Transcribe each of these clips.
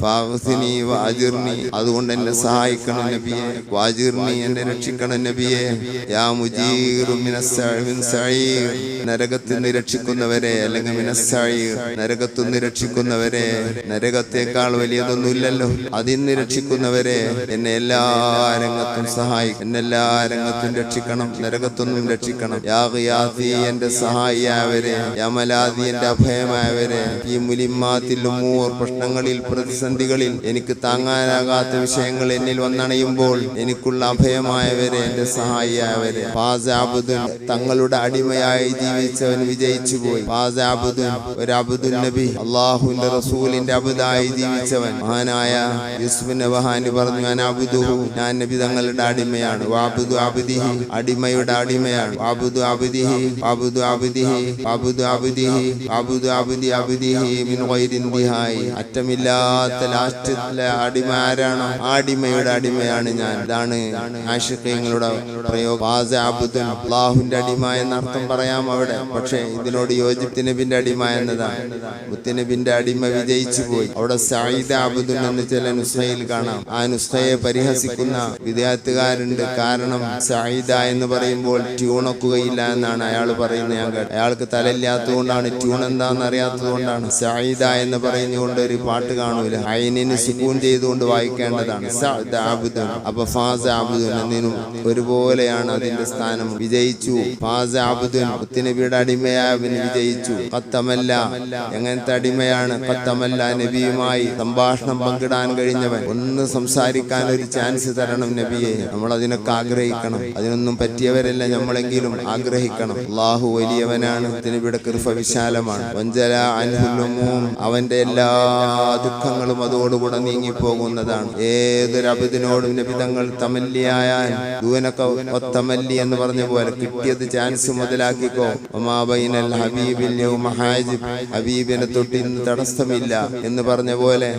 ഫാഗ്സിനി വാജിർനി, അതുകൊണ്ട് എന്നെ സഹായിക്കണം നബിയെ. വാജിർനി, എന്നെ രക്ഷിക്കണം നബിയെ. യാ മുജീറു മിനസ്സഈർ, നരകത്തിൽ നിന്ന് രക്ഷിക്കുന്നവരെ, അല്ലെങ്കിൽ മിനസ്സഈർ, നരകത്തിൽ നിന്ന് രക്ഷിക്കുന്നവരെ. നരകത്തേക്കാൾ വലിയതൊന്നുമില്ലല്ലോ. അതിൽ നിന്ന് രക്ഷിക്കുന്നവരെ എന്നെ എല്ലാ രംഗത്തും സഹായിക്കും. എന്നെ എല്ലാ രംഗത്തും രക്ഷിക്കണം, നരകത്തൊന്നും രക്ഷിക്കണം. യാ ഗിയാസി, എന്റെ സഹായിയായവരെ. യാ മലാദി, എന്റെ അഭയമായവരെ. ഈ മുലിമാത്തിൽ ഉമൂർ, പ്രശ്നങ്ങളിൽ, പ്രതിസന്ധികളിൽ, എനിക്ക് താങ്ങാനാകാത്ത വിഷയങ്ങൾ എന്നിൽ വന്നണയുമ്പോൾ എനിക്കുള്ള അഭയമായവരെ, എന്റെ സഹായിയായവരെ. ഫാസ് അബ്ദുൻ, തങ്ങളുടെ അടിമയായി ജീവിച്ചവൻ വിജയിച്ചു പോയി. ഫാസ് അബ്ദുൻ, ഒരു അബ്ദുൻ നബി, അല്ലാഹുവിന്റെ റസൂലിന്റെ അബ്ദായി ജീവിച്ചവൻ. മഹാനായ യൂസുഫ് നബഹാനി പറഞ്ഞു, ഞാൻ അബ്ദുഹു, ഞാൻ നബി തങ്ങളുടെ അടിമയാണ്. വഅബ്ദു അബ്ദിഹി, അടിമയുടെ അടിമയാണ്. വഅബ്ദു അബ്ദിഹി, വഅബ്ദു അബ്ദിഹി, വഅബ്ദു അബ്ദിഹി, വഅബ്ദു അബ്ദി അബ്ദിഹി മിൻ ഗൈരി ഇന്തിഹായി. അറ്റമില്ലാത്ത ലാസ്റ്റിലെ അടിമ ആരാണോ ആ അടിമയുടെ അടിമയാണ് ഞാൻ. ഇതാണ് ആശിഖീങ്ങളുടെ പ്രയോഗം. ഫാസ് അബ്ദുൻ, അല്ലാഹുവിന്റെ അടിമ എന്നർത്ഥം പറയാം അവിടെ. പക്ഷേ ഇതിനോട് യോജിപ്പ് നബിന്റെ അടിമ എന്നതാണ്. മുത്തുനബിന്റെ അടിമ വിജയിച്ചു പോയി. അവിടെ സഈദ് അബ്ദുൻ എന്ന് ചില നുസ്ഖയിൽ കാണാം. ആ നുസ്ഖയെ പരിഹസിക്കുന്ന വിദ്യാർത്ഥികാരുണ്ട്. കാരണം സഈദ എന്ന് പറയുമ്പോൾ ട്യൂണക്കുകയില്ല എന്നാണ് അയാൾ പറയുന്നത്. ഞാൻ കേട്ടു. അയാൾക്ക് തലയില്ലാത്തത് കൊണ്ടാണ്, ട്യൂൺ എന്താണെന്ന് അറിയാത്തത് കൊണ്ടാണ്. സഈദ എന്ന് പറയുന്നതുകൊണ്ട് ഒരു പാട്ട് കാണൂല. ഐനിന് സുക്കൂൻ ചെയ്തുകൊണ്ട് വായിക്കേണ്ടതാണ് സഅദ് അബ്ദുൻ. അപ്പൊ ഫാസ് അബ്ദുൻ എന്നിനും ഒരുപോലെയാണ് അതിന്റെ സ്ഥാനം. വിജയിച്ചു ഫാസ് അബ്ദുൻ, മുത്തുനബിയുടെ അടിമയായവൻ വിജയിച്ചു. ഖത്തമല്ല, എങ്ങനത്തെ അടിമയാണ്? ഖത്തമല്ല, നബിയുമായി സംഭാഷണം പങ്കിടാൻ കഴിഞ്ഞവൻ. ഒന്ന് സംസാരിക്കാൻ ഒരു ചാൻസ് തരണം നബിയെ. നമ്മൾ അതിനൊക്കെ ആഗ്രഹിക്കണം. അതിനൊന്നും പറ്റിയവരല്ല നമ്മളെങ്കിലും ആഗ്രഹിക്കണം. അല്ലാഹു വലിയവനാണ്, മുത്തുനബിയുടെ കൃപ വിശാലമാണ്. വഞ്ചല അൻഹുൽ ഉമൂം, അവന്റെ എല്ലാ ദുഃഖങ്ങളും അതോടുകൂടെ നീങ്ങിപ്പോകുന്നതാണ്. ഏതൊരു അബദിനോടും നബി തങ്ങൾ തമല്ലിയായാൽ ദൂനക തമല്ലി എന്ന് പറഞ്ഞ പോലെ കിട്ടിയത് ചാൻസ് മുതലാക്കിക്കോ. വമാ ബൈനൽ ഹബീബിൽ യൗമ ഹാജിബ്, ഹബീബിനെ തൊട്ട് ഇന്ന് തടസ്സമില്ല എന്ന് പറഞ്ഞ പോലെ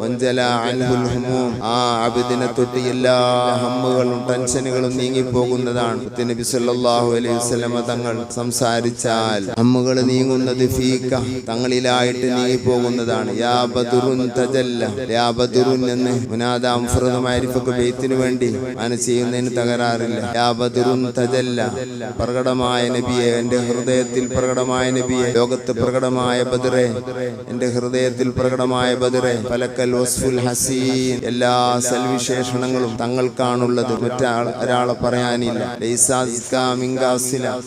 വഞ്ചല അൻഹുൽ ഹുമൂം, ആ അബദിനെ തൊട്ട് എല്ലാ ഹമ്മുകളും ടെൻഷനുകളും നീങ്ങിപ്പോകുന്നതാണ്. നബി സല്ലല്ലാഹു അലൈഹി വസല്ലം തങ്ങൾ സംസാരിച്ചാൽ ഹമ്മുകൾ നീങ്ങുന്നത് ഫീക, തങ്ങളിലായിട്ട് നീങ്ങിപ്പോകുന്നതാണ്. യാ ബദറുൻ തജല്ല, യാ ബദറുൻ എന്ന് മുനാദ മുഫ്രദ് മഅരിഫക്ക് ബൈത്തിന് വേണ്ടി അങ്ങനെ ചെയ്യുന്നതിന് തകരാറില്ല. യാ ബദറുൻ തജല്ല, പ്രകടമായ നബിയെ, എന്റെ ഹൃദയത്തിൽ പ്രകടമായ നബിയെ, ലോകത്ത് പ്രകടമായ ബദറെ, എന്റെ ഹൃദയത്തിൽ പ്രകടമായ ബദറെ. ഫലക്കൽ വസ്ഫുൽ ഹസീൻ, എല്ലാ സൽവിശേഷണങ്ങളും തങ്ങൾക്കാണുള്ളത്, ഒരാളെ പറയാനില്ല.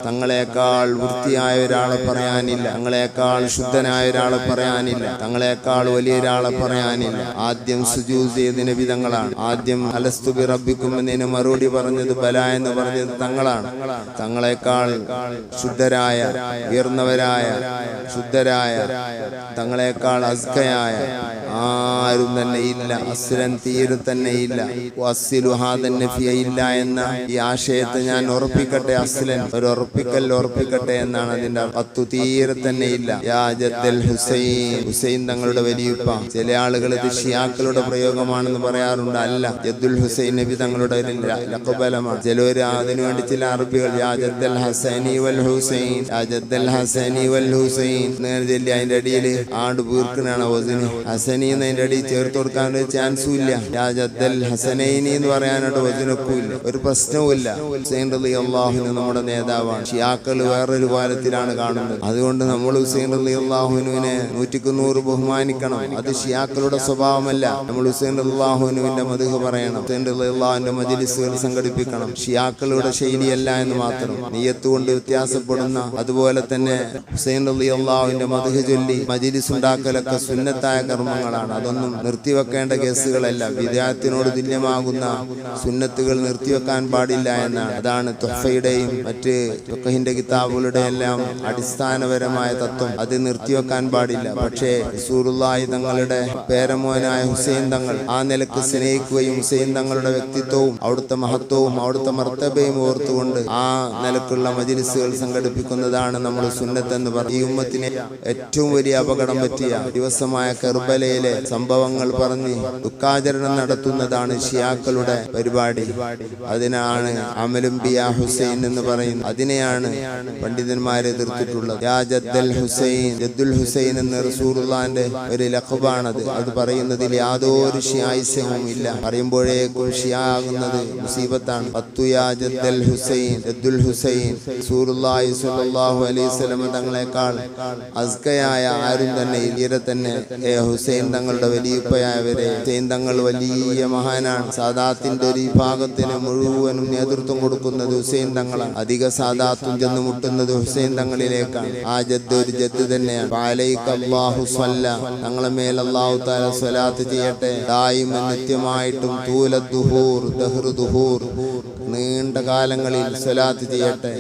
തങ്ങളെക്കാൾ വൃത്തിയായ ഒരാളെ പറയാനില്ല, തങ്ങളെക്കാൾ ശുദ്ധനായ ഒരാളെ പറയാനില്ല, തങ്ങളെക്കാൾ വലിയ ഒരാളെ പറയാനില്ല. ആദ്യം സുജൂദ് ചെയ്ത നബി തങ്ങളാണ്. ആദ്യം അലസ്തു ബി റബ്ബിക്കും എന്നതിന് മറുപടി പറഞ്ഞത് ബല എന്ന് പറഞ്ഞത് തങ്ങളാണ്. തങ്ങളെക്കാൾ ശുദ്ധരായ, ഉയർന്നവരായ, ശുദ്ധരായ, തങ്ങളെക്കാൾ അസ്കയായ ആരും തന്നെ ഇല്ല. അസ്ലൻ, തീരെ തന്നെ ഇല്ല. ഇല്ല എന്ന ഈ ആശയത്തെ ഞാൻ ഉറപ്പിക്കട്ടെ. അസ്ലൻ, ഒരു ഉറപ്പിക്കട്ടെ എന്നാണ് അതിന്റെ അത്തു. തീരെ തന്നെ ഇല്ല. യാ ജദ്ദൽ ഹുസൈൻ, ഹുസൈൻ തങ്ങളുടെ വലിയുപ്പ. ചില ആളുകൾ ഇത് ഷിയാക്കളുടെ പ്രയോഗമാണെന്ന് പറയാറുണ്ട്. അല്ല, ജദ്ദുൽ ഹുസൈൻ നബി തങ്ങളുടെ ലഖബലമാണ്. ചിലവര് അതിനുവേണ്ടി ചില അറബികൾ യാ ജദ്ദൽ ഹസനി വൽ ഹുസൈൻ, യാ ജദ്ദൽ ഹസനി വൽ ഹുസൈൻ എന്ന് ചൊല്ലി അതിന്റെ അടിയിൽ ആണ്ട് വീർക്കനാണ് വസിന്. ഹസനി എന്നതിന്റെ അടിയിൽ ചേർത്ത് കൊടുക്കാൻ ഒരു ചാൻസും ഇല്ല. യാ ജദ്ദൽ ഹസനൈനി എന്ന് പറയാനായിട്ട് വസിനൊക്കും ഇല്ല, ഒരു പ്രശ്നവും ഇല്ല. ഹുസൈൻ റളിയല്ലാഹു നമ്മുടെ നേതാവാണ്. ഷിയാക്കൾ വേറൊരു കോലത്തിലാണ് കാണുന്നത്. അതുകൊണ്ട് നമ്മൾ ഹുസൈൻ റളിയല്ലാഹുവിനെ 100% ബഹുമാനിക്കണം. അത് ഷിയാക്കളുടെ സ്വഭാവമല്ല. നമ്മൾ ഹുസൈൻ റളിയല്ലാഹുവിന്റെ മദ്ഹ് പറയണം. ഹുസൈൻ റളിയല്ലാഹുവിന്റെ മജ്‌ലിസുകൾ സംഘടിപ്പിക്കണം. ഷിയാക്കളുടെ ശൈലിയല്ല എന്ന് മാത്രം. നിയ്യത്ത് കൊണ്ട് വ്യത്യാസപ്പെടുന്ന, അതുപോലെ തന്നെ ഹുസൈൻ റളിയല്ലാഹുവിന്റെ മദ്ഹ് ചൊല്ലി മജ്‌ലിസ് ഉണ്ടാക്കലൊക്കെ സുന്നത്തായ കർമ്മങ്ങളാണ്. അതൊന്നും നിർത്തിവെക്കേണ്ട കേസുകളല്ല. വിദഅത്തിനോട് തുല്യമാകുന്ന സുന്നത്തുകൾ നിർത്തിവെക്കാൻ പാടില്ല എന്നാണ്. അതാണ് തുഹ്ഫയുടെയും മറ്റ് ഫിഖ്ഹിന്റെ കിതാബുകളുടെ എല്ലാം അടിസ്ഥാനപരമായ തത്വം. അത് നിർത്തിവെക്കാൻ പാടില്ല. പക്ഷേ റസൂലുള്ളാഹി തങ്ങളുടെ പേരമോനായ ഹുസൈൻ തങ്ങൾ ആ നിലക്ക് സ്നേഹിക്കുകയും ഹുസൈൻ തങ്ങളുടെ വ്യക്തിത്വവും അവിടുത്തെ മഹത്വവും അവിടുത്തെ മർത്തബയും ഓർത്തുകൊണ്ട് ആ നിലക്കുള്ള മജ്‌ലിസുകൾ സംഘടിപ്പിക്കുന്നതാണ് നമ്മൾ സുന്നത്ത് എന്ന് പറയും. ഈ ഉമ്മത്തിനെ ഏറ്റവും വലിയ അപകടം പറ്റിയ ദിവസമായ കർബലയിലെ സംഭവം സംഭവങ്ങൾ പറഞ്ഞ് ദുഃഖാചരണം നടത്തുന്നതാണ് ഷിയാക്കളുടെ പരിപാടി. അതിനാണ് അമലും ബിയാ ഹുസൈൻ എന്ന് പറയുന്നത്. അതിനെയാണ് പണ്ഡിതന്മാരെ എതിർത്തിട്ടുള്ളത്. യാ ജദ്ദൽ ഹുസൈൻ, ജദ്ദുൽ ഹുസൈൻ എന്ന് റസൂലുള്ളാഹിന്റെ ഒരു ലഖബാണത്. അത് പറയുന്നതിൽ യാതൊരു ഷിയായിസവും ഇല്ല. പറയുമ്പോഴേക്കും ഷിയാ ആകുന്നത് മുസീബത്താണ്. യാ ജദ്ദൽ ഹുസൈൻ, ജദ്ദുൽ ഹുസൈൻ. റസൂലുള്ളാഹി സ്വല്ലല്ലാഹു അലൈഹി വസല്ലം തങ്ങളെക്കാൾ അസ്കയായ ആരും തന്നെ ഇല്ലരെ തന്നെ ഹുസൈൻ തങ്ങളുടെ വലിയപ്പയായവരെ. ഹുസൈൻ തങ്ങൾ വലിയ മഹാനാണ്. സാദാത്തിന്റെ ഒരു വിഭാഗത്തിന് മുഴുവനും നേതൃത്വം കൊടുക്കുന്നത് ഹുസൈൻ തങ്ങളാണ്. അധിക സാദാത്തും ചെന്ന് മുട്ടുന്നത് ഹുസൈൻ തങ്ങളിലേക്കാണ്. ആ ജദ്ദ് ഒരു ജദ്ദ് തന്നെയാണ്. അല്ലാഹു സ്വല്ല, തങ്ങളെ മേൽ അല്ലാഹു തആല സ്വലാത്ത് ചെയ്യട്ടെ. ദായിമൻ, നിത്യമായിട്ടും തൂല ദുഹൂർ, ദഹ്റു ദുഹൂർ, നീണ്ട കാലങ്ങളിൽ സ്വലാത്ത് ചെയ്യട്ടെ.